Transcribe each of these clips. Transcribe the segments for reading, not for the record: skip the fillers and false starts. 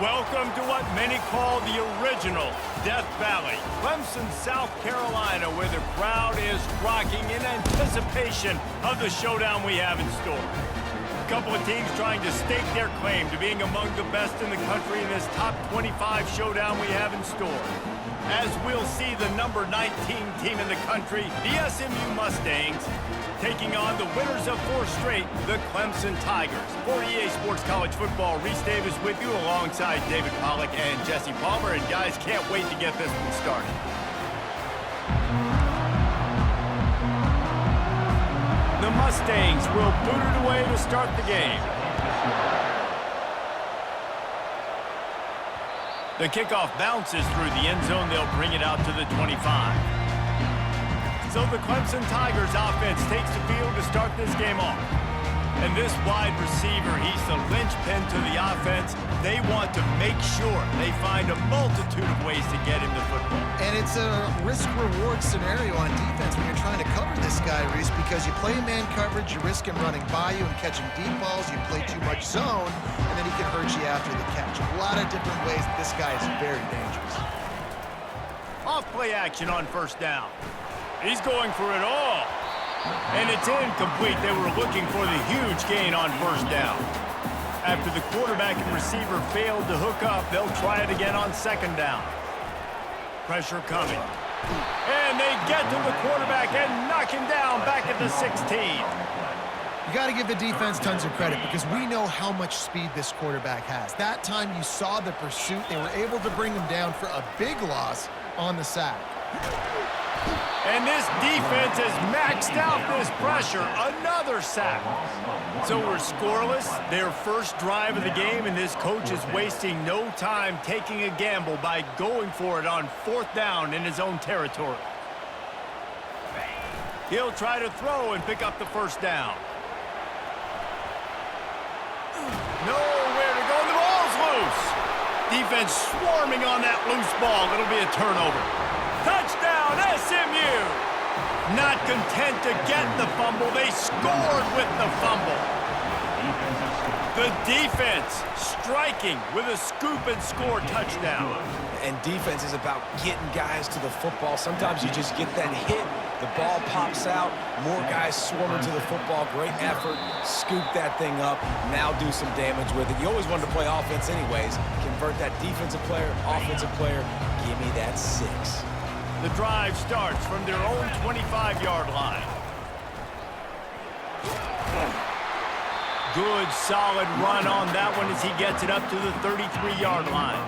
Welcome to what many call the original Death Valley, Clemson, South Carolina, where the crowd is rocking in anticipation of the showdown we have in store. A couple of teams trying to stake their claim to being among the best in the country in this top 25 showdown we have in store. As we'll see the number 19 team in the country, the SMU Mustangs, taking on the winners of 4 straight, the Clemson Tigers. For EA Sports College Football, Reese Davis with you alongside David Pollack and Jesse Palmer. And guys, can't wait to get this one started. The Mustangs will boot it away to start the game. The kickoff bounces through the end zone. They'll bring it out to the 25. So the Clemson Tigers offense takes the field to start this game off. And this wide receiver, he's the linchpin to the offense. They want to make sure they find a multitude of ways to get him the football. And it's a risk-reward scenario on defense when you're trying to cover this guy, Reese, because you play man coverage, you risk him running by you and catching deep balls. You play too much zone, and then he can hurt you after the catch. A lot of different ways that this guy is very dangerous. Off play action on first down. He's going for it all. And it's incomplete. They were looking for the huge gain on first down. After the quarterback and receiver failed to hook up, they'll try it again on second down. Pressure coming. And they get to the quarterback and knock him down back at the 16. You got to give the defense tons of credit because we know how much speed this quarterback has. That time you saw the pursuit. They were able to bring him down for a big loss on the sack. And this defense has maxed out this pressure. Another sack. So we're scoreless. Their first drive of the game, and this coach is wasting no time taking a gamble by going for it on fourth down in his own territory. He'll try to throw and pick up the first down. Nowhere to go. The ball's loose. Defense swarming on that loose ball. It'll be a turnover. Touchdown, SMU! Not content to get the fumble, they scored with the fumble. The defense striking with a scoop and score touchdown. And defense is about getting guys to the football. Sometimes you just get that hit, the ball pops out, more guys swarming to the football. Great effort, scoop that thing up, now do some damage with it. You always wanted to play offense anyways. Convert that defensive player, offensive player, give me that 6. The drive starts from their own 25-yard line. Good, solid run on that one as he gets it up to the 33-yard line.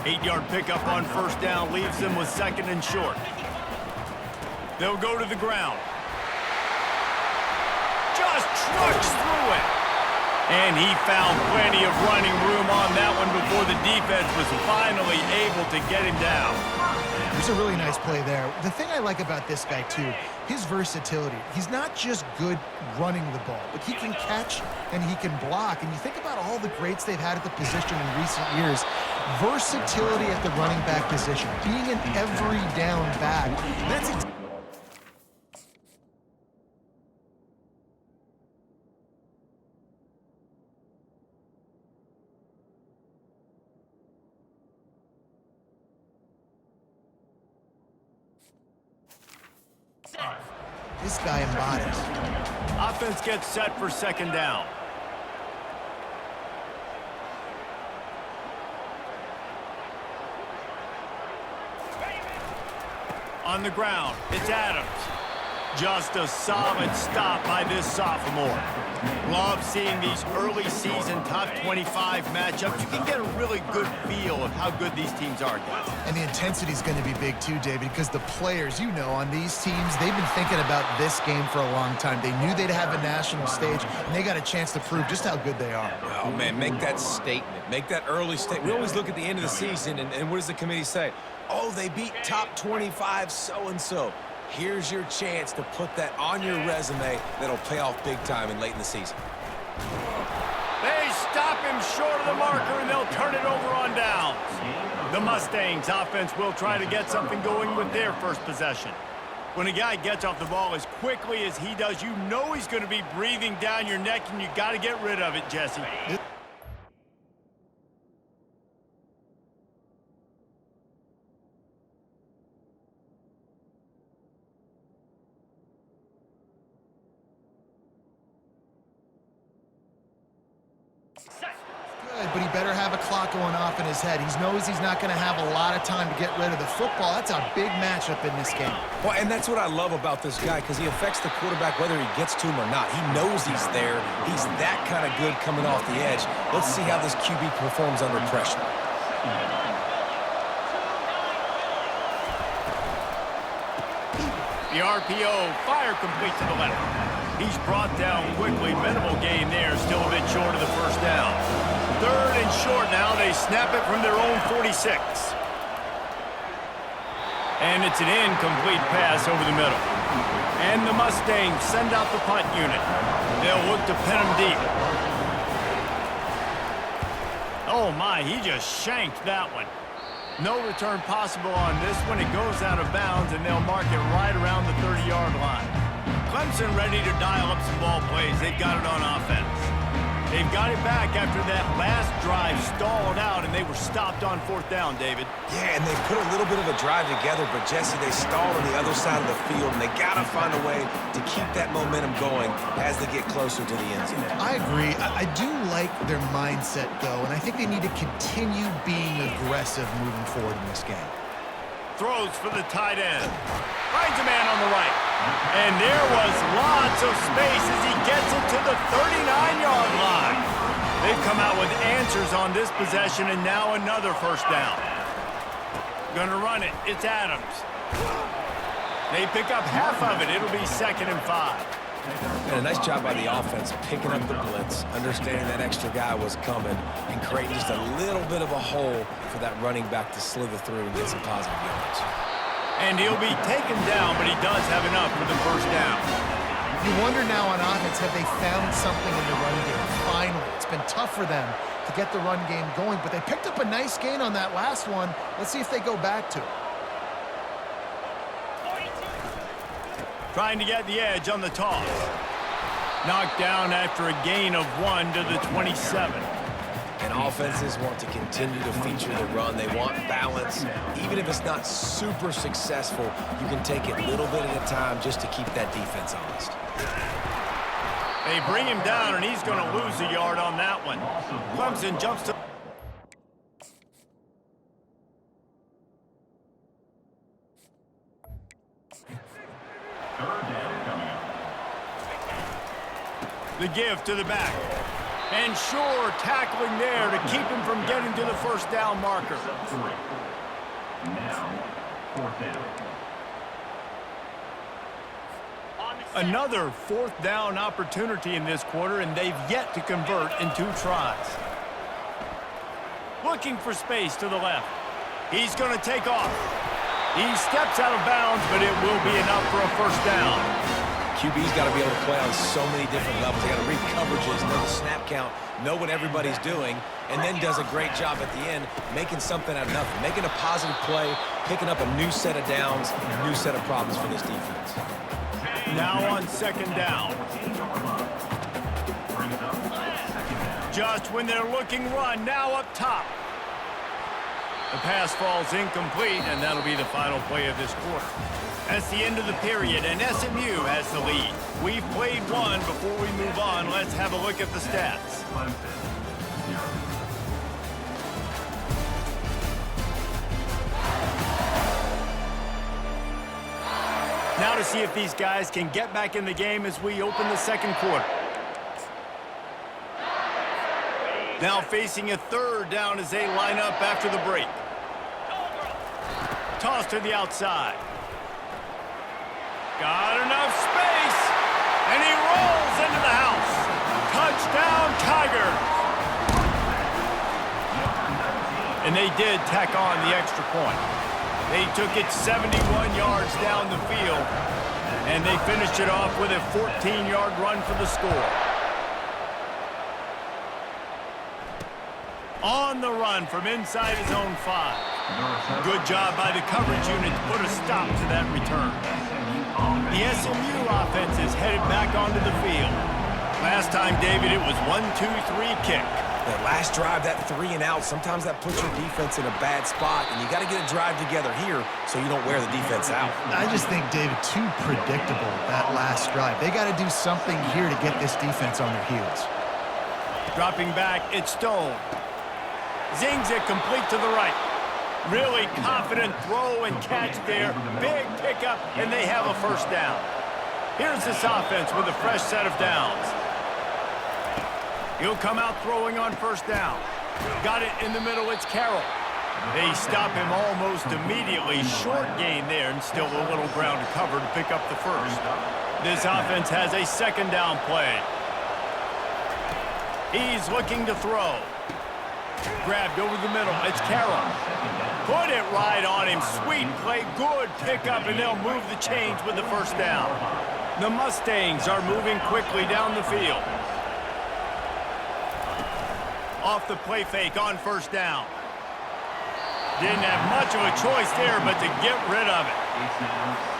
8-yard pickup on first down leaves them with second and short. They'll go to the ground. Just trucks through it. And he found plenty of running room on that one before the defense was finally able to get him down. There's a really nice play there. The thing I like about this guy, too, his versatility. He's not just good running the ball, but he can catch and he can block. And you think about all the greats they've had at the position in recent years. Versatility at the running back position, being an every down back. That's this guy embodies. Offense gets set for second down. On the ground, it's Adams. Just a solid stop by this sophomore. Love seeing these early season top 25 matchups. You can get a really good feel of how good these teams are, guys. And the intensity is going to be big too, David, because the players, you know, on these teams, they've been thinking about this game for a long time. They knew they'd have a national stage, and they got a chance to prove just how good they are. Oh, man, make that statement. Make that early statement. We always look at the end of the season, and what does the committee say? Oh, they beat top 25 so-and-so. Here's your chance to put that on your resume that'll pay off big time and late in the season. They stop him short of the marker, and they'll turn it over on downs. The Mustangs offense will try to get something going with their first possession. When a guy gets off the ball as quickly as he does, you know he's going to be breathing down your neck, and you got to get rid of it, Jesse. better have a clock going off in his head. He knows he's not going to have a lot of time to get rid of the football. That's a big matchup in this game. Well, and that's what I love about this guy, because he affects the quarterback whether he gets to him or not. He knows he's there. He's that kind of good coming off the edge. Let's see how this QB performs under pressure. The RPO, fire complete to the left. He's brought down quickly. Minimal gain there, still a bit short of the first down. 3rd and short now. They snap it from their own 46. And it's an incomplete pass over the middle. And the Mustangs send out the punt unit. They'll look to pin him deep. Oh my, he just shanked that one. No return possible on this one. It goes out of bounds, and they'll mark it right around the 30-yard line. Clemson ready to dial up some ball plays. They've got it on offense. They've got it back after that last drive stalled out, and they were stopped on 4th down, David. Yeah, and they put a little bit of a drive together, but, Jesse, they stalled on the other side of the field, and they got to find a way to keep that momentum going as they get closer to the end zone. I agree. I do like their mindset, though, and I think they need to continue being aggressive moving forward in this game. Throws for the tight end. Finds a man on the right. And there was lots of space as he gets it to the 39-yard line. They've come out with answers on this possession, and now another first down. Gonna run it. It's Adams. They pick up half of it. It'll be 2nd and 5. And a nice job by the offense picking up the blitz, understanding that extra guy was coming, and creating just a little bit of a hole for that running back to slither through and get some positive yards. And he'll be taken down, but he does have enough for the first down. You wonder now on offense, have they found something in the run game? Finally, it's been tough for them to get the run game going, but they picked up a nice gain on that last one. Let's see if they go back to it. Trying to get the edge on the toss. Knocked down after a gain of 1 to the 27. And offenses want to continue to feature the run. They want balance. Even if it's not super successful, you can take it little bit at a time just to keep that defense honest. They bring him down, and he's going to lose a yard on that one. Clemson jumps to... The give to the back. And sure, tackling there to keep him from getting to the first down marker. Now, 4th down. Another 4th down opportunity in this quarter, and they've yet to convert in 2 tries. Looking for space to the left. He's going to take off. He steps out of bounds, but it will be enough for a first down. QB's got to be able to play on so many different levels. They got to read coverages, know the snap count, know what everybody's doing, and then does a great job at the end making something out of nothing, making a positive play, picking up a new set of downs, a new set of problems for this defense. Now on 2nd down. Just when they're looking run, now up top. The pass falls incomplete, and that'll be the final play of this quarter. That's the end of the period, and SMU has the lead. We've played one. Before we move on, let's have a look at the stats. Now to see if these guys can get back in the game as we open the 2nd quarter. Now facing a 3rd down as they line up after the break. Toss to the outside. Got enough space, and he rolls into the house. Touchdown, Tigers. And they did tack on the extra point. They took it 71 yards down the field, and they finished it off with a 14-yard run for the score. On the run from inside his own 5. Good job by the coverage unit to put a stop to that return. The SMU offense is headed back onto the field. Last time, David, it was 1-2-3 kick. That last drive, that 3 and out, sometimes that puts your defense in a bad spot, and you got to get a drive together here so you don't wear the defense out. I just think, David, too predictable, that last drive. They got to do something here to get this defense on their heels. Dropping back, it's Stone. Zings it complete to the right. Really confident throw and catch there. Big pickup, and they have a first down. Here's this offense with a fresh set of downs. He'll come out throwing on first down. Got it in the middle, it's Carroll. They stop him almost immediately. Short gain there, and still a little ground to cover to pick up the first. This offense has a second down play. He's looking to throw. Grabbed over the middle, it's Carroll. Put it right on him. Sweet play, good pickup, and they'll move the chains with the first down. The Mustangs are moving quickly down the field. Off the play fake on first down. Didn't have much of a choice there, but to get rid of it.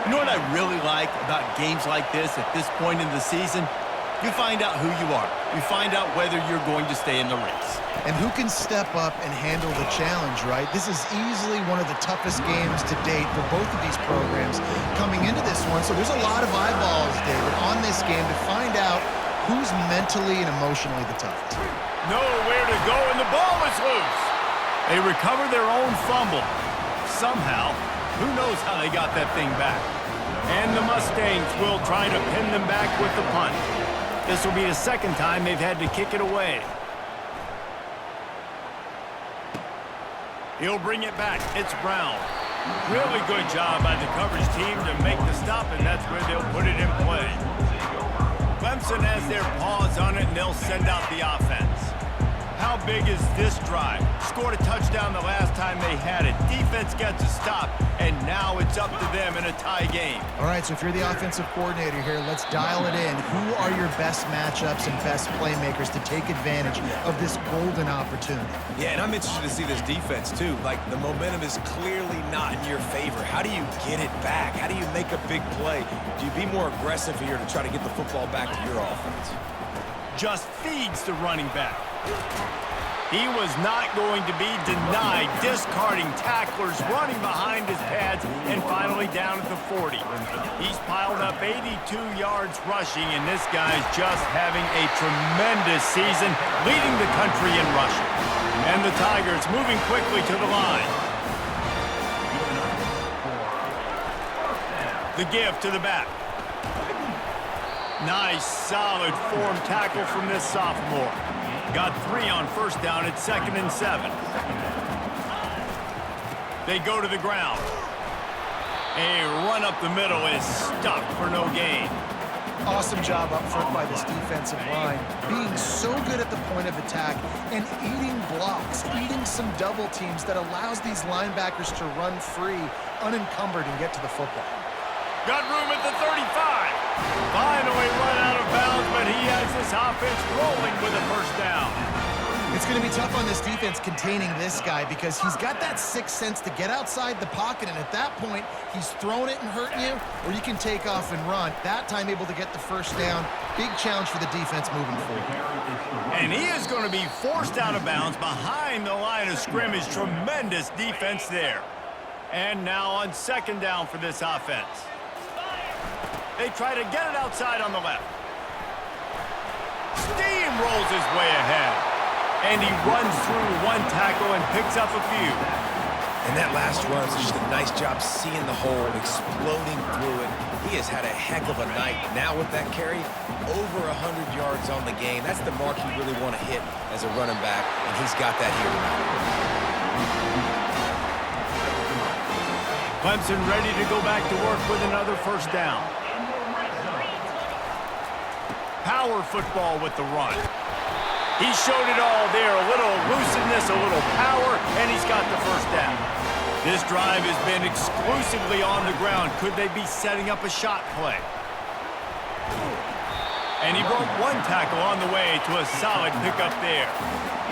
You know what I really like about games like this at this point in the season? You find out who you are. You find out whether you're going to stay in the race. And who can step up and handle the challenge, right? This is easily one of the toughest games to date for both of these programs coming into this one. So there's a lot of eyeballs, David, on this game to find out who's mentally and emotionally the toughest. Nowhere to go, and the ball is loose. They recover their own fumble. Somehow, who knows how they got that thing back. And the Mustangs will try to pin them back with the punt. This will be the second time they've had to kick it away. He'll bring it back. It's Brown. Really good job by the coverage team to make the stop, and that's where they'll put it in play. Clemson has their paws on it, and they'll send out the offense. How big is this drive? Scored a touchdown the last time they had it. Defense gets a stop, and now it's up to them in a tie game. All right, so if you're the offensive coordinator here, let's dial it in. Who are your best matchups and best playmakers to take advantage of this golden opportunity? Yeah, and I'm interested to see this defense, too. Like, the momentum is clearly not in your favor. How do you get it back? How do you make a big play? Do you be more aggressive here to try to get the football back to your offense? Just feeds the running back. He was not going to be denied, discarding tacklers, running behind his pads, and finally down at the 40. He's piled up 82 yards rushing, and this guy's just having a tremendous season, leading the country in rushing. And the Tigers moving quickly to the line. The give to the back. Nice, solid form tackle from this sophomore. Got 3 on first down at 2nd and 7. They go to the ground. A run up the middle is stuck for no gain. Awesome job up front by this defensive line, being so good at the point of attack and eating blocks, eating some double teams that allows these linebackers to run free, unencumbered, and get to the football. Got room at the 35. Finally run out of bounds, but he has this offense rolling with a first down. It's going to be tough on this defense containing this guy because he's got that sixth sense to get outside the pocket, and at that point, he's throwing it and hurting you, or you can take off and run. That time able to get the first down. Big challenge for the defense moving forward. And he is going to be forced out of bounds behind the line of scrimmage. Tremendous defense there. And now on second down for this offense. They try to get it outside on the left. Steamrolls his way ahead. And he runs through one tackle and picks up a few. And that last run is just a nice job seeing the hole, exploding through it. He has had a heck of a night. Now with that carry, over 100 yards on the game. That's the mark you really want to hit as a running back, and he's got that here tonight. Clemson ready to go back to work with another first down. Power football with the run. He showed it all there. A little elusiveness, a little power, and he's got the first down. This drive has been exclusively on the ground. Could they be setting up a shot play? And he broke one tackle on the way to a solid pickup there.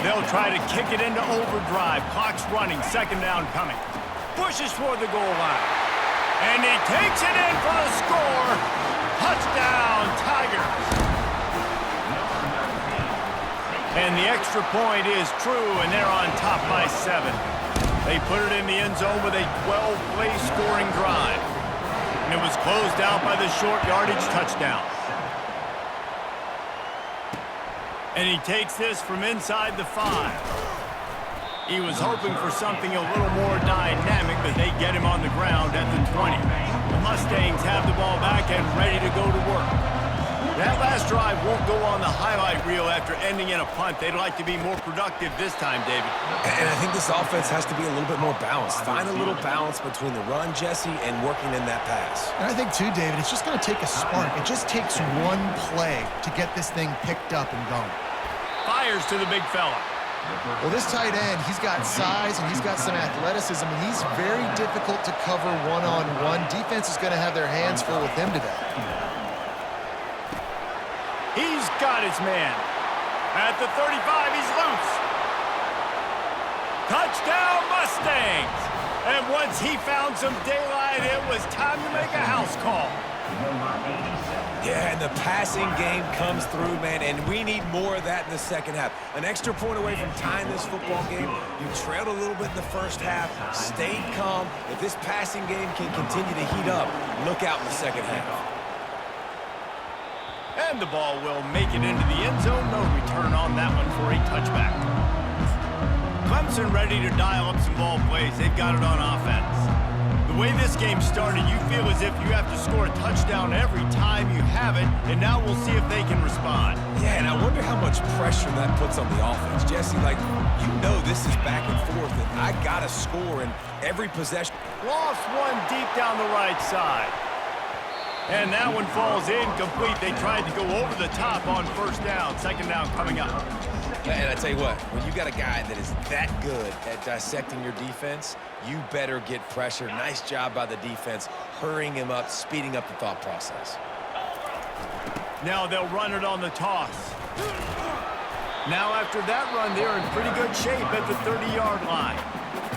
They'll try to kick it into overdrive. Clock's running. Second down coming. Pushes for the goal line. And he takes it in for the score. Touchdown, Tigers. And the extra point is true, and they're on top by 7. They put it in the end zone with a 12-play scoring drive. And it was closed out by the short yardage touchdown. And he takes this from inside the 5. He was hoping for something a little more dynamic, but they get him on the ground at the 20. The Mustangs have the ball back and ready to go to work. That last drive won't go on the highlight reel after ending in a punt. They'd like to be more productive this time, David. And I think this offense has to be a little bit more balanced. Find a little balance between the run, Jesse, and working in that pass. And I think, too, David, it's just going to take a spark. It just takes one play to get this thing picked up and going. Fires to the big fella. Well, this tight end, he's got size and he's got some athleticism, and he's very difficult to cover one-on-one. Defense is going to have their hands full with him today. He's got his man. At the 35, he's loose. Touchdown, Mustangs! And once he found some daylight, it was time to make a house call. Yeah, and the passing game comes through, man, and we need more of that in the second half. An extra point away from tying this football game. You trailed a little bit in the first half, stayed calm. If this passing game can continue to heat up, look out in the second half. And the ball will make it into the end zone. No return on that one for a touchback. Clemson ready to dial up some ball plays. They've got it on offense. The way this game started, you feel as if you have to score a touchdown every time you have it, and now we'll see if they can respond. Yeah, and I wonder how much pressure that puts on the offense. Jesse, like, you know this is back and forth, and I got to score in every possession. Lost one deep down the right side. And that one falls incomplete. They tried to go over the top on first down. Second down coming up. And I tell you what, when you got a guy that is that good at dissecting your defense, you better get pressure. Nice job by the defense, hurrying him up, speeding up the thought process. Now they'll run it on the toss. Now after that run, they're in pretty good shape at the 30-yard line.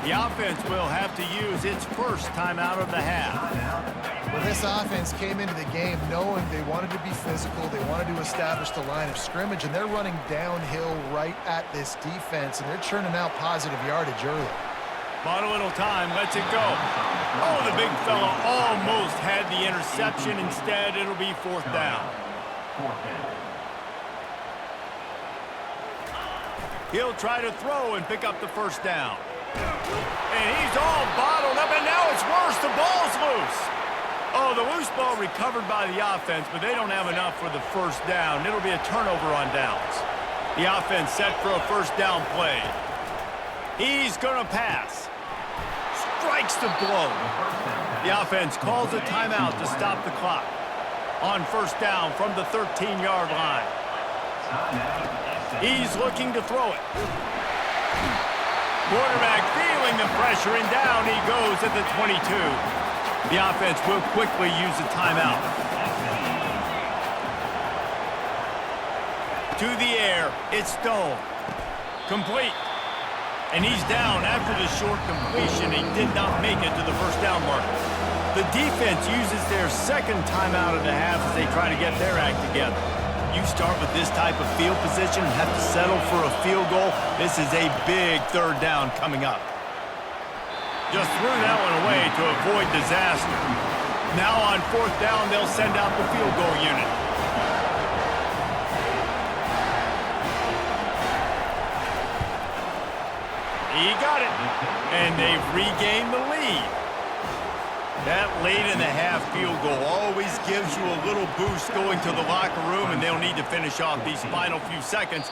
The offense will have to use its first timeout of the half. Well, this offense came into the game knowing they wanted to be physical, they wanted to establish the line of scrimmage, and they're running downhill right at this defense, and they're churning out positive yardage early. Bought a little time, lets it go. Oh, the big fella almost had the interception. Instead, it'll be fourth down. He'll try to throw and pick up the first down. And he's all bottled up, and now it's worse. The ball's loose. Oh, the loose ball recovered by the offense, but they don't have enough for the first down. It'll be a turnover on downs. The offense set for a first down play. He's going to pass. Strikes the blow. The offense calls a timeout to stop the clock. On first down from the 13-yard line. He's looking to throw it. Quarterback feeling the pressure, and down he goes at the 22. The offense will quickly use a timeout. To the air, it's Stone. Complete. And he's down after the short completion. He did not make it to the first down marker. The defense uses their second timeout of the half as they try to get their act together. You start with this type of field position and have to settle for a field goal. This is a big third down coming up. Just threw that one away to avoid disaster. Now on fourth down, they'll send out the field goal unit. He got it. And they've regained the lead. That late in the half field goal always gives you a little boost going to the locker room, and they'll need to finish off these final few seconds.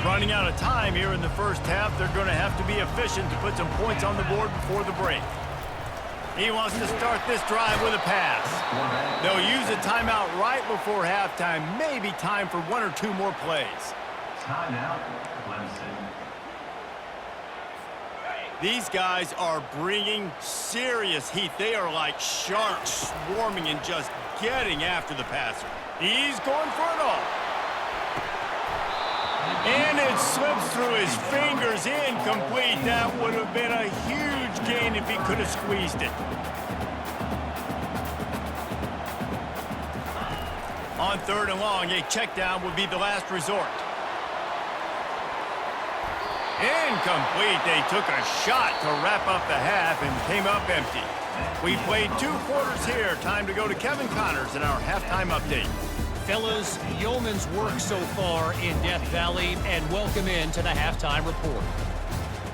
Running out of time here in the first half. They're going to have to be efficient to put some points on the board before the break. He wants to start this drive with a pass. They'll use a timeout right before halftime. Maybe time for one or two more plays. Timeout, Clemson. These guys are bringing serious heat. They are like sharks swarming and just getting after the passer. He's going for it all. And his It slips through his fingers, incomplete. That would have been a huge gain if he could have squeezed it. On 3rd and long, a check down would be the last resort. Incomplete. They took a shot to wrap up the half and came up empty. We played 2 quarters here. Time to go to Kevin Connors in our halftime update. Fellas, yeoman's work so far in Death Valley, and welcome into the halftime report.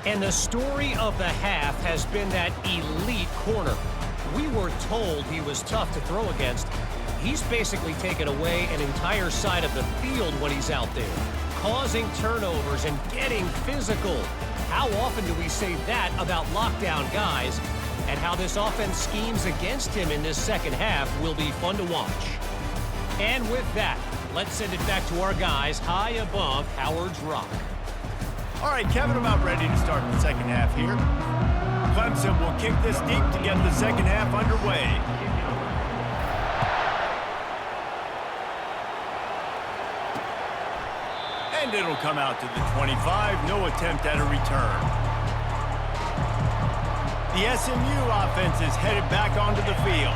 And the story of the half has been that elite corner. We were told he was tough to throw against. He's basically taken away an entire side of the field when he's out there, causing turnovers and getting physical. How often do we say that about lockdown guys? And how this offense schemes against him in this second half will be fun to watch. And with that, let's send it back to our guys high above Howard's Rock. All right, Kevin, about ready to start the second half here. Clemson will kick this deep to get the second half underway. And it'll come out to the 25. No attempt at a return. The SMU offense is headed back onto the field.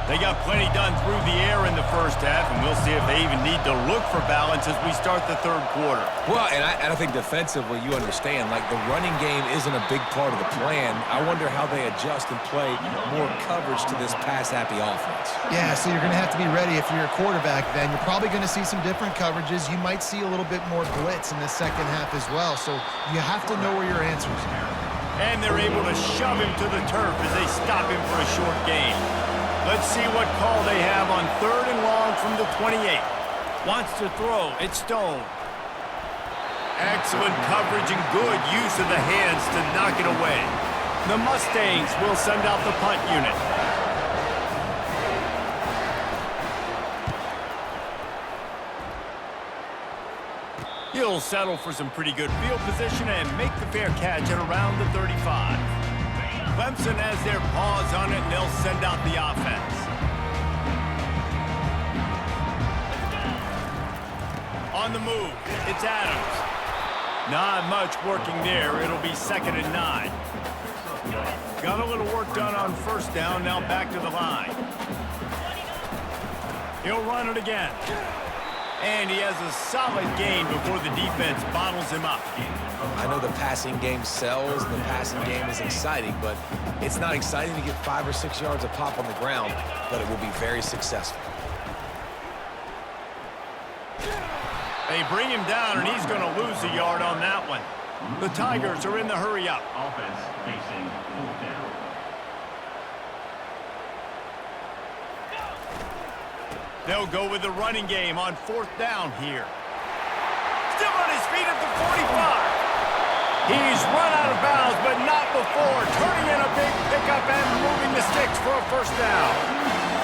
They got plenty done through the air in the first half, and we'll see if they even need to look for balance as we start the 3rd quarter. Well, and I think defensively, you understand, like the running game isn't a big part of the plan. I wonder how they adjust and play more coverage to this pass-happy offense. Yeah, so you're going to have to be ready if you're a quarterback then. You're probably going to see some different coverages. You might see a little bit more blitz in the second half as well, so you have to know where your answers are. And they're able to shove him to the turf as they stop him for a short gain. Let's see what call they have on 3rd and long from the 28. Wants to throw. It's Stone. Excellent coverage and good use of the hands to knock it away. The Mustangs will send out the punt unit. He'll settle for some pretty good field position and make the fair catch at around the 35. Clemson has their paws on it, and they'll send out the offense. On the move, it's Adams. Not much working there. It'll be 2nd and 9. Got a little work done on 1st down, now back to the line. He'll run it again. And he has a solid gain before the defense bottles him up. I know the passing game sells, the passing game is exciting, but it's not exciting to get 5 or 6 yards a pop on the ground, but it will be very successful. They bring him down, and he's going to lose a yard on that one. The Tigers are in the hurry up. Offense facing 4th down. They'll go with the running game on 4th down here. Still on his feet at the 45. He's run out of bounds, but not before. Turning in a big pickup and moving the sticks for a 1st down.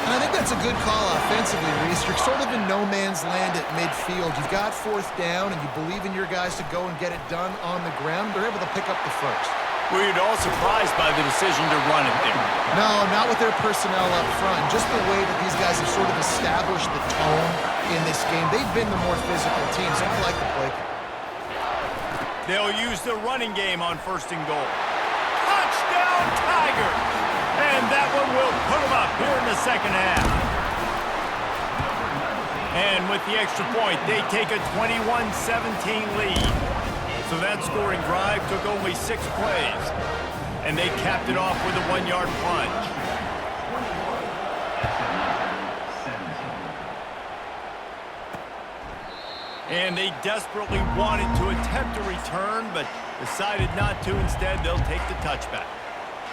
And I think that's a good call offensively, Reese. You're sort of in no man's land at midfield. You've got 4th down, and you believe in your guys to go and get it done on the ground. They're able to pick up the 1st. Were you all surprised by the decision to run it there? No, not with their personnel up front. Just the way that these guys have sort of established the tone in this game. They've been the more physical team, so I like the play. They'll use the running game on 1st and goal. Touchdown, Tigers! And that one will put them up here in the second half. And with the extra point, they take a 21-17 lead. So that scoring drive took only 6 plays. And they capped it off with a 1-yard plunge. And they desperately wanted to attempt a return, but decided not to. Instead, they'll take the touchback.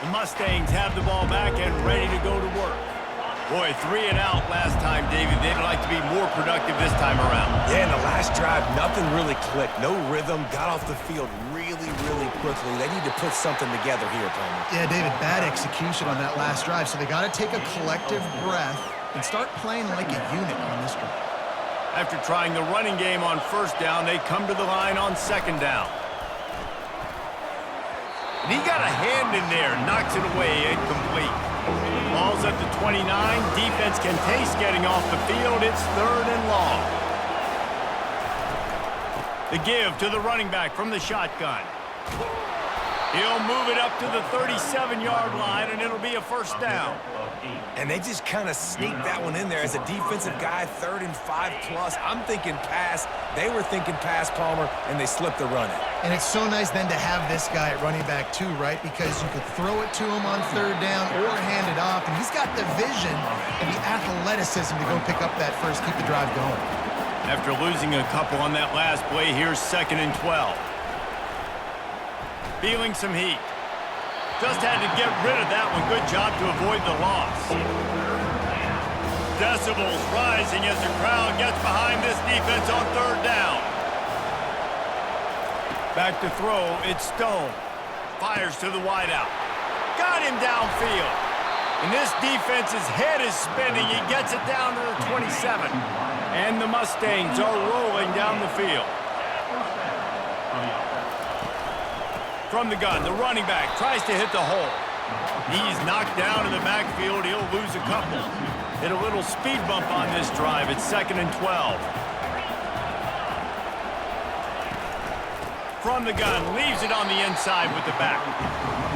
The Mustangs have the ball back and ready to go to work. Boy, 3 and out last time, David. They'd like to be more productive this time around. Yeah, in the last drive, nothing really clicked. No rhythm. Got off the field really, really quickly. They need to put something together here, Palmer. Yeah, David, bad execution on that last drive. So they got to take a collective breath and start playing like a unit on this drive. After trying the running game on 1st down, they come to the line on 2nd down. And he got a hand in there, knocks it away, incomplete. Ball's at the 29. Defense can taste getting off the field. It's 3rd and long. The give to the running back from the shotgun. He'll move it up to the 37-yard line, and it'll be a first down. And they just kind of sneaked that one in there as a defensive guy, 3rd and 5+. I'm thinking pass. They were thinking pass, Palmer, and they slipped the run in. And it's so nice then to have this guy at running back too, right? Because you could throw it to him on 3rd down or hand it off, and he's got the vision and the athleticism to go pick up that first, keep the drive going. After losing a couple on that last play, here's 2nd and 12. Feeling some heat. Just had to get rid of that one. Good job to avoid the loss. Decibels rising as the crowd gets behind this defense on 3rd down. Back to throw, it's Stone. Fires to the wideout. Got him downfield. And this defense's head is spinning. He gets it down to the 27. And the Mustangs are rolling down the field. From the gun, the running back tries to hit the hole. He's knocked down in the backfield. He'll lose a couple. Hit a little speed bump on this drive. It's 2nd and 12. From the gun, leaves it on the inside with the back.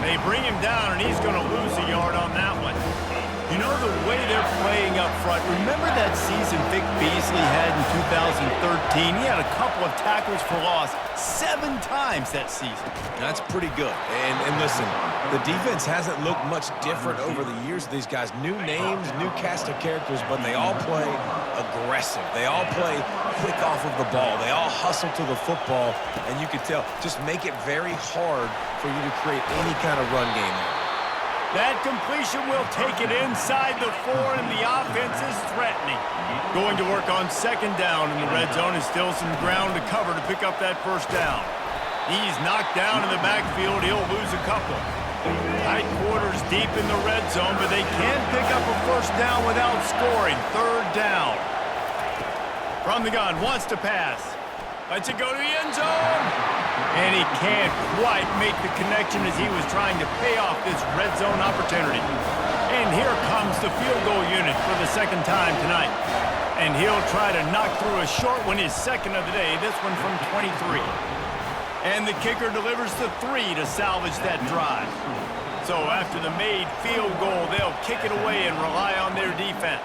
They bring him down, and he's going to lose a yard on that one. You know the way they're playing up front. Remember that season Vic Beasley had in 2013? He had a couple of tackles for loss 7 times that season. That's pretty good. And listen, the defense hasn't looked much different over the years. These guys, new names, new cast of characters, but they all play aggressive. They all play quick off of the ball. They all hustle to the football, and you can tell, just make it very hard for you to create any kind of run game there. That completion will take it inside the 4, and the offense is threatening. Going to work on 2nd down, and the red zone is still some ground to cover to pick up that first down. He's knocked down in the backfield. He'll lose a couple. Tight quarters deep in the red zone, but they can't pick up a first down without scoring. 3rd down. From the gun, wants to pass. Lets it go to the end zone. And he can't quite make the connection as he was trying to pay off this red zone opportunity. And here comes the field goal unit for the 2nd time tonight. And he'll try to knock through a short one, his 2nd of the day, this one from 23. And the kicker delivers the 3 to salvage that drive. So after the made field goal, they'll kick it away and rely on their defense.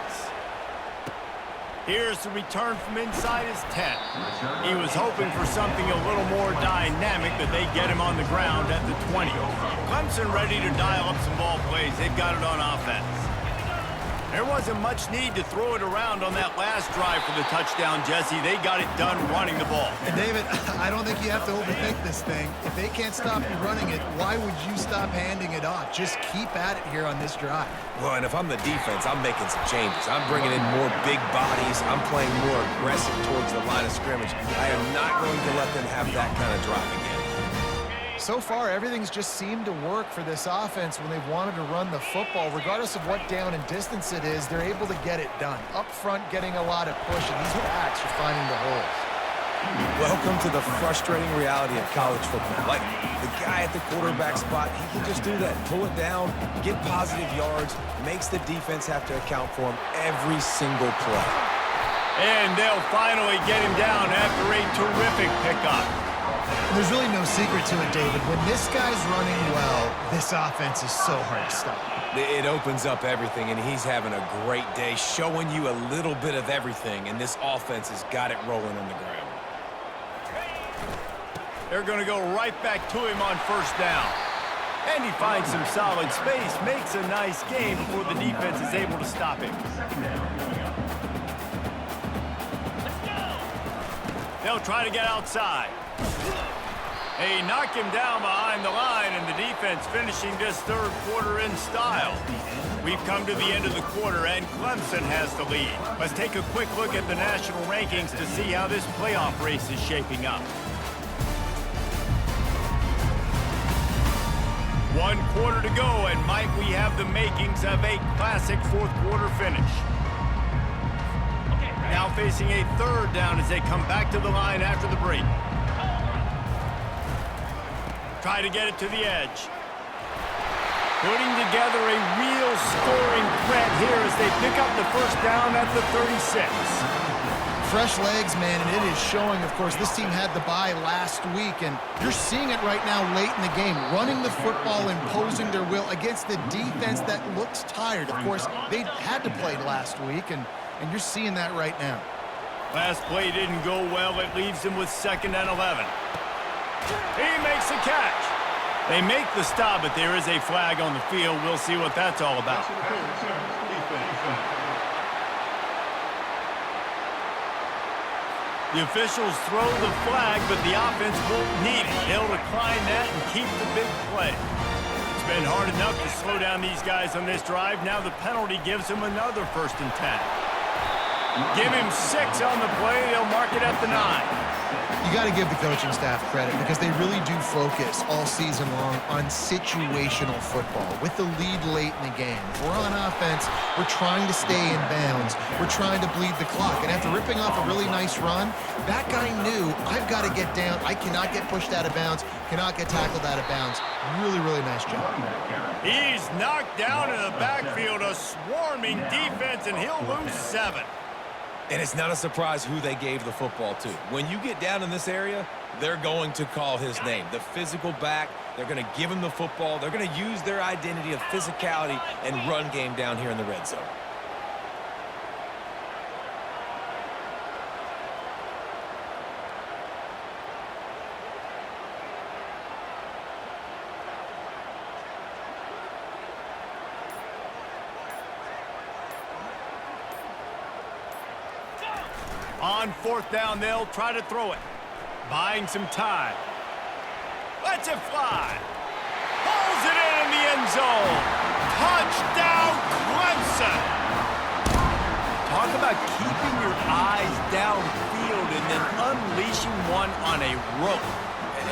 Here's the return from inside his 10. He was hoping for something a little more dynamic, but they get him on the ground at the 20. Clemson ready to dial up some ball plays. They've got it on offense. There wasn't much need to throw it around on that last drive for the touchdown, Jesse. They got it done running the ball. And David, I don't think you have to overthink this thing. If they can't stop you running it, why would you stop handing it off? Just keep at it here on this drive. Well, and if I'm the defense, I'm making some changes. I'm bringing in more big bodies. I'm playing more aggressive towards the line of scrimmage. I am not going to let them have that kind of drive again. So far, everything's just seemed to work for this offense when they've wanted to run the football. Regardless of what down and distance it is, they're able to get it done. Up front, getting a lot of push, and these backs are finding the holes. Welcome to the frustrating reality of college football. Like, the guy at the quarterback spot, he can just do that. Pull it down, get positive yards, makes the defense have to account for him every single play. And they'll finally get him down after a terrific pickup. There's really no secret to it, David. When this guy's running well, this offense is so hard to stop. It opens up everything, and he's having a great day, showing you a little bit of everything, and this offense has got it rolling on the ground. They're going to go right back to him on 1st down. And he finds some solid space, makes a nice game before the defense is able to stop him. They'll try to get outside. They knock him down behind the line, and the defense finishing this 3rd quarter in style. We've come to the end of the quarter, and Clemson has the lead. Let's take a quick look at the national rankings to see how this playoff race is shaping up. 1 quarter to go, and might we have the makings of a classic 4th quarter finish. Now facing a 3rd down as they come back to the line after the break. Try to get it to the edge. Putting together a real scoring threat here as they pick up the 1st down at the 36. Fresh legs, man, and it is showing. Of course, this team had the bye last week, and you're seeing it right now late in the game, running the football, imposing their will against the defense that looks tired. Of course, they had to play last week, and you're seeing that right now. Last play didn't go well. It leaves him with 2nd and 11. He makes a catch. They make the stop, but there is a flag on the field. We'll see what that's all about. The officials throw the flag, but the offense won't need it. They'll decline that and keep the big play. It's been hard enough to slow down these guys on this drive. Now the penalty gives them another 1st and 10. Give him 6 on the play. They'll mark it at the 9. You got to give the coaching staff credit because they really do focus all season long on situational football with the lead late in the game. If we're on offense, we're trying to stay in bounds. We're trying to bleed the clock. And after ripping off a really nice run, that guy knew, I've got to get down. I cannot get pushed out of bounds, cannot get tackled out of bounds. Really, really nice job. He's knocked down in the backfield, a swarming defense, and he'll lose 7. And it's not a surprise who they gave the football to. When you get down in this area, they're going to call his name. The physical back, they're going to give him the football. They're going to use their identity of physicality and run game down here in the red zone. On 4th down, they'll try to throw it. Buying some time. Lets it fly. Pulls it in the end zone. Touchdown, Clemson. Talk about keeping your eyes downfield and then unleashing one on a rope.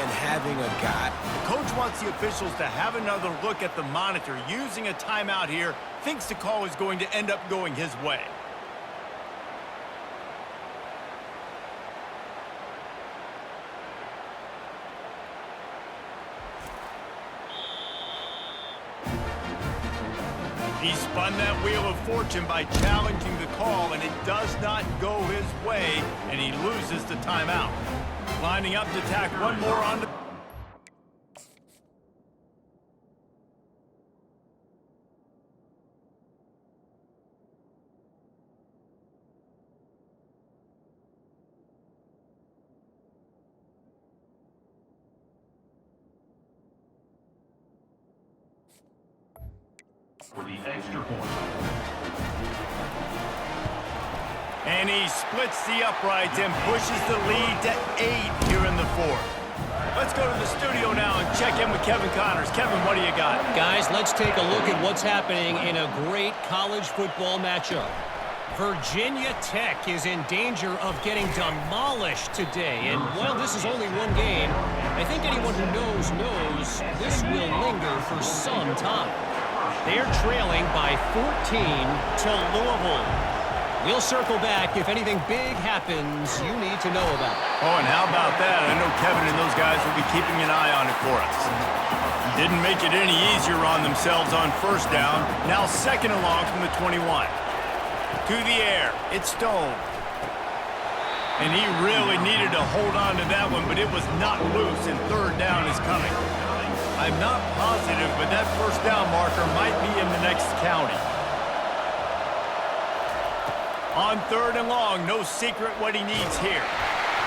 And having a guy. The coach wants the officials to have another look at the monitor. Using a timeout here, thinks the call is going to end up going his way. He spun that wheel of fortune by challenging the call, and it does not go his way, and he loses the timeout. Lining up to tack one more on the... For the extra point. And he splits the uprights and pushes the lead to 8 here in the 4th. Let's go to the studio now and check in with Kevin Connors. Kevin, what do you got? Guys, let's take a look at what's happening in a great college football matchup. Virginia Tech is in danger of getting demolished today. And while this is only one game, I think anyone who knows this will linger for some time. They're trailing by 14 to Louisville. We'll circle back if anything big happens you need to know about. Oh, and how about that? I know Kevin and those guys will be keeping an eye on it for us. Didn't make it any easier on themselves on 1st down. Now 2nd and long from the 21. To the air. It's Stone. And he really needed to hold on to that one, but it was not loose, and 3rd down is coming. I'm not positive, but that 1st down marker might be in the next county. On 3rd and long, no secret what he needs here.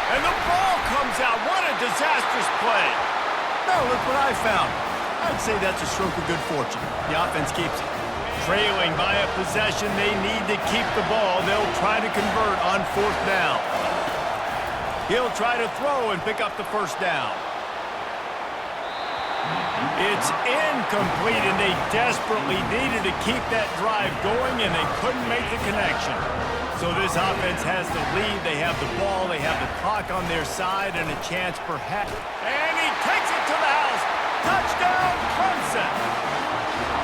And the ball comes out. What a disastrous play. Now look what I found. I'd say that's a stroke of good fortune. The offense keeps it. Trailing by a possession, they need to keep the ball. They'll try to convert on 4th down. He'll try to throw and pick up the 1st down. It's incomplete, and they desperately needed to keep that drive going, and they couldn't make the connection. So this offense has the lead. They have the ball. They have the clock on their side and a chance perhaps. And he takes it to the house. Touchdown, Clemson.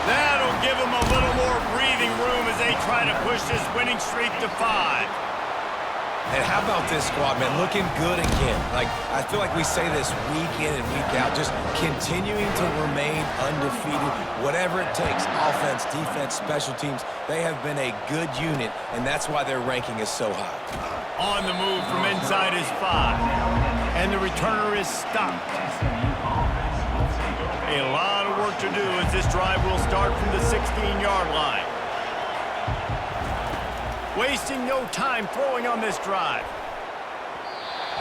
That'll give them a little more breathing room as they try to push this winning streak to 5. And how about this squad, man? Looking good again. Like, I feel like we say this week in and week out, just continuing to remain undefeated, whatever it takes, offense, defense, special teams. They have been a good unit, and that's why their ranking is so high. On the move from inside his 5. And the returner is stopped. A lot of work to do as this drive will start from the 16-yard line. Wasting no time throwing on this drive.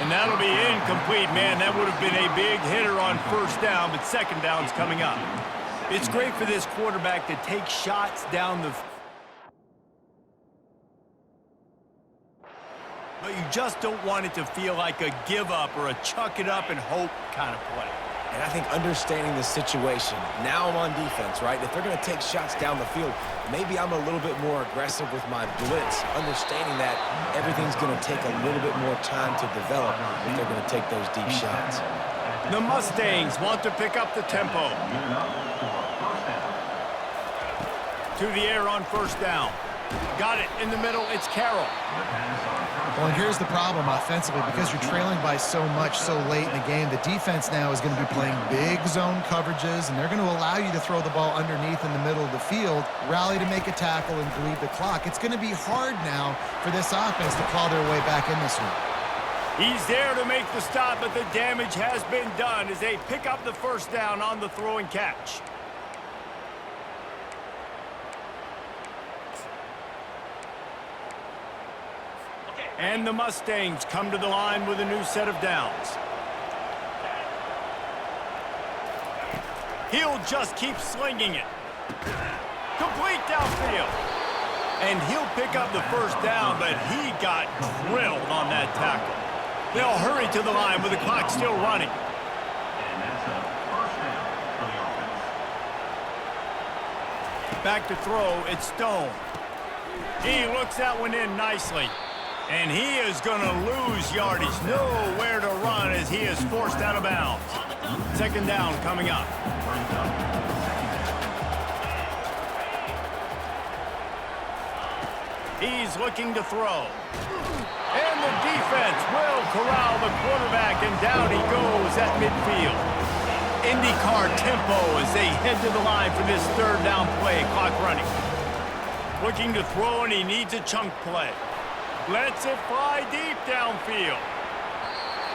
And that'll be incomplete, man. That would have been a big hitter on first down, but second down's coming up. It's great for this quarterback to take shots down the... But you just don't want it to feel like a give up or a chuck it up and hope kind of play. And I think understanding the situation, now I'm on defense, right? If they're going to take shots down the field, maybe I'm a little bit more aggressive with my blitz, understanding that everything's going to take a little bit more time to develop if they're going to take those deep shots. The Mustangs want to pick up the tempo. To the air on first down. Got it in the middle. It's Carroll. Well, and here's the problem offensively. Because you're trailing by so much so late in the game, the defense now is going to be playing big zone coverages, and they're going to allow you to throw the ball underneath in the middle of the field, rally to make a tackle, and bleed the clock. It's going to be hard now for this offense to claw their way back in this one. He's there to make the stop, but the damage has been done as they pick up the first down on the throw and catch. And the Mustangs come to the line with a new set of downs. He'll just keep slinging it. Complete downfield. And he'll pick up the first down, but he got drilled on that tackle. They'll hurry to the line with the clock still running. And that's a first down for the offense. Back to throw, it's Stone. He looks that one in nicely. And he is going to lose yardage. Nowhere to run as he is forced out of bounds. Second down coming up. He's looking to throw. And the defense will corral the quarterback, and down he goes at midfield. IndyCar tempo as they head to the line for this third down play. Clock running. Looking to throw, and he needs a chunk play. Lets it fly deep downfield.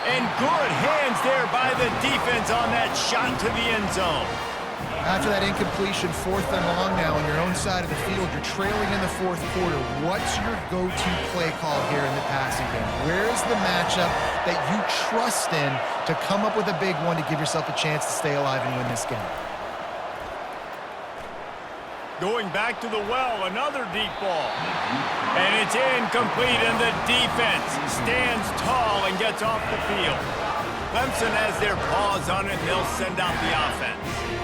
And good hands there by the defense on that shot to the end zone. After that incompletion, 4th and long now on your own side of the field, you're trailing in the 4th quarter. What's your go-to play call here in the passing game? Where's the matchup that you trust in to come up with a big one to give yourself a chance to stay alive and win this game? Going back to the well, another deep ball. And it's incomplete, and the defense stands tall and gets off the field. Clemson has their paws on it, and they'll send out the offense.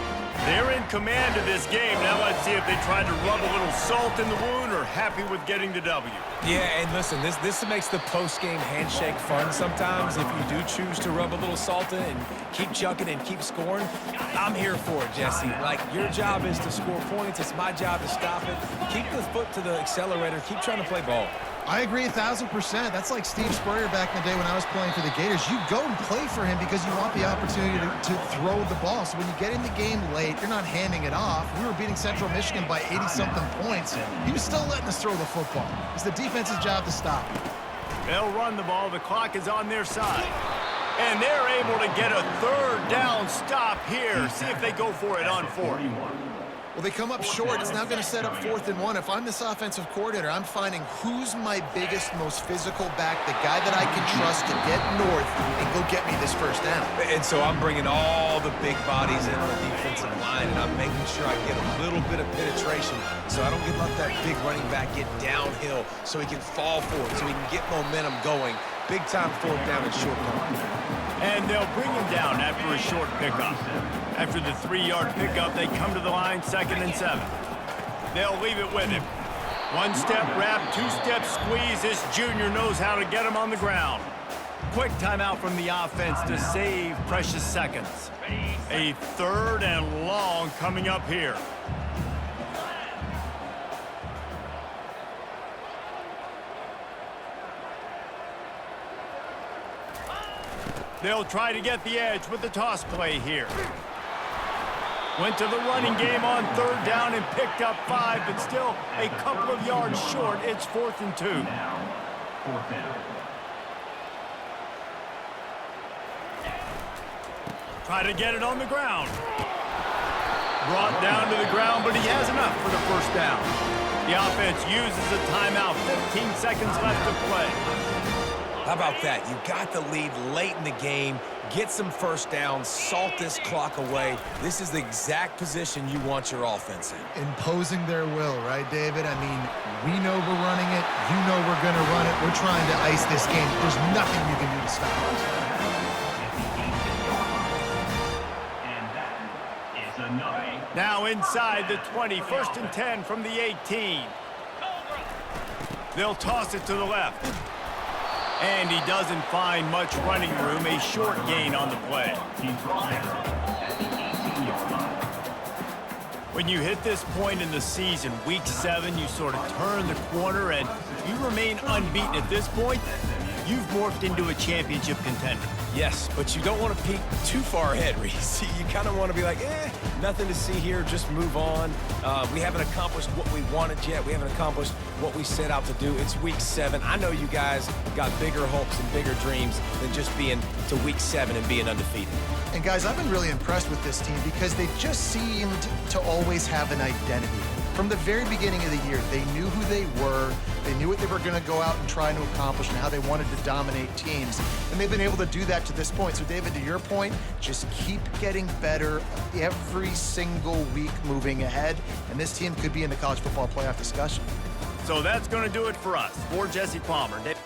They're in command of this game. Now let's see if they try to rub a little salt in the wound or happy with getting the W. Yeah, and listen, this makes the post-game handshake fun sometimes. If you do choose to rub a little salt in and keep chucking and keep scoring, I'm here for it, Jesse. Like, your job is to score points. It's my job to stop it. Keep the foot to the accelerator. Keep trying to play ball. I agree 1,000%. That's like Steve Spurrier back in the day when I was playing for the Gators. You go and play for him because you want the opportunity to throw the ball. So when you get in the game late, you're not handing it off. We were beating Central Michigan by 80-something points. He was still letting us throw the football. It's the defense's job to stop. They'll run the ball. The clock is on their side. And they're able to get a third down stop here. See if they go for it on 4th. Well, they come up short. It's now going to set up 4th and 1. If I'm this offensive coordinator, I'm finding who's my biggest, most physical back, the guy that I can trust to get north and go get me this first down. And so I'm bringing all the big bodies in on the defensive line, and I'm making sure I get a little bit of penetration so I don't let that big running back get downhill so he can fall forward, so he can get momentum going. Big-time 4th down and short down. And they'll bring him down after a short pickup. After the 3-yard pickup, they come to the line 2nd and 7. They'll leave it with him. 1-step wrap, 2-step squeeze. This junior knows how to get him on the ground. Quick timeout from the offense to save precious seconds. A 3rd and long coming up here. They'll try to get the edge with the toss play here. Went to the running game on 3rd down and picked up 5, but still a couple of yards short. It's 4th and 2. Now, 4th down. Try to get it on the ground. Brought down to the ground, but he has enough for the first down. The offense uses a timeout. 15 seconds left to play. How about that? You got the lead late in the game. Get some first downs. Salt this clock away. This is the exact position you want your offense in. Imposing their will, right, David? I mean, we know we're running it. You know we're going to run it. We're trying to ice this game. There's nothing you can do to stop us. And that is enough. Now inside the 20, 1st and 10 from the 18. They'll toss it to the left. And he doesn't find much running room, a short gain on the play. He's brought down at the 18-yard line. When you hit this point in the season, week 7, you sort of turn the corner, and if you remain unbeaten at this point, you've morphed into a championship contender. Yes, but you don't want to peek too far ahead, Reese. You kind of want to be like, nothing to see here, just move on. We haven't accomplished what we wanted yet. We haven't accomplished what we set out to do. It's week 7. I know you guys got bigger hopes and bigger dreams than just being to week 7 and being undefeated. And guys, I've been really impressed with this team because they just seemed to always have an identity. From the very beginning of the year, they knew who they were, they knew what they were going to go out and try to accomplish and how they wanted to dominate teams. And they've been able to do that to this point. So, David, to your point, just keep getting better every single week moving ahead. And this team could be in the college football playoff discussion. So that's going to do it for us. For Jesse Palmer, Dave.